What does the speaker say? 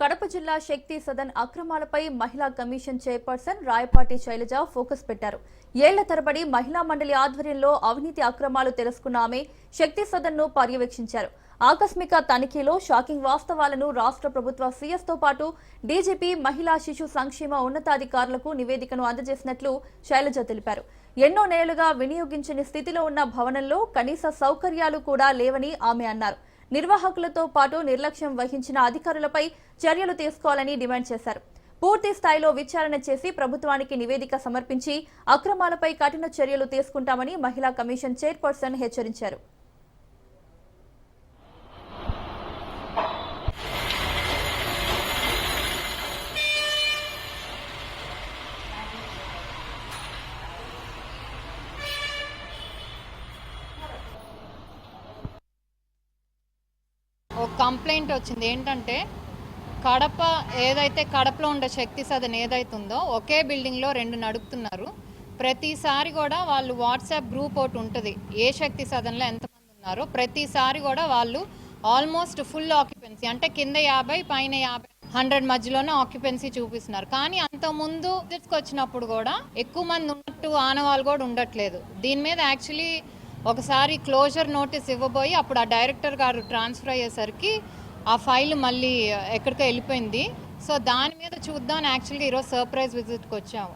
కడప జిల్లా శక్తి సదన్ అక్రమాలపై మహిళా commission chairperson Rayapati Sailaja focus పెట్టారు. ఏళ్ల తరబడి మహిళా మండలి ఆధ్వర్యంలో అవినీతి అక్రమాలు తెలుసుకున్న ఆమె శక్తి సదన్ ను పర్యవేక్షించారు. ఆకస్మిక తనిఖీలో షాకింగ్ వాస్తవాలను రాష్ట్ర ప్రభుత్వ సీఎస్ తో పాటు డీజీపీ మహిళా శిశు సంక్షేమ ఉన్నతాధికారులకు నివేదికను అందజేసినట్లు శైలజ తెలిపారు. ఎన్నో నెలలుగా వినియోగించని స్థితిలో ఉన్న భవనంలో కనీస సౌకర్యాలు కూడా లేవని ఆమె అన్నారు. నిర్వాహకులతో పాటు నిర్లక్ష్యం వహించిన అధికారులపై చర్యలు తీసుకోవాలని డిమాండ్ చేశారు. పూర్తి స్థాయిలో విచారణ చేసి ప్రభుత్వానికి నివేదిక సమర్పించి అక్రమాలపై కఠిన చర్యలు తీసుకుంటామని మహిళా కమిషన్ చైర్పర్సన్ హెచ్చరించారు. ఒక కంప్లైంట్ వచ్చింది. ఏంటంటే కడపలో ఉండే శక్తి సదన్ ఏదైతుందో ఒకే బిల్డింగ్లో 2 నడుపుతున్నారు. ప్రతిసారి కూడా వాళ్ళు వాట్సాప్ గ్రూప్ ఒకటి ఉంటుంది, ఏ శక్తి సదన్లో ఎంతమంది ఉన్నారో ప్రతిసారి కూడా వాళ్ళు ఆల్మోస్ట్ ఫుల్ ఆక్యుపెన్సీ, అంటే కింద 50 పైన 50 100 మధ్యలోనే ఆక్యుపెన్సీ చూపిస్తున్నారు. కానీ అంతకుముందు వచ్చినప్పుడు కూడా ఎక్కువ మంది ఉన్నట్టు ఆనవాళ్ళు కూడా ఉండట్లేదు. దీని మీద యాక్చువల్లీ ఒకసారి క్లోజర్ నోటీస్ ఇవ్వబోయి అప్పుడు ఆ డైరెక్టర్ గారు ట్రాన్స్ఫర్ అయ్యేసరికి ఆ ఫైల్ మళ్ళీ ఎక్కడికో వెళ్ళిపోయింది. సో దాని మీద చూద్దాం యాక్చువల్గా ఈరోజు సర్ప్రైజ్ విజిట్కి వచ్చాము.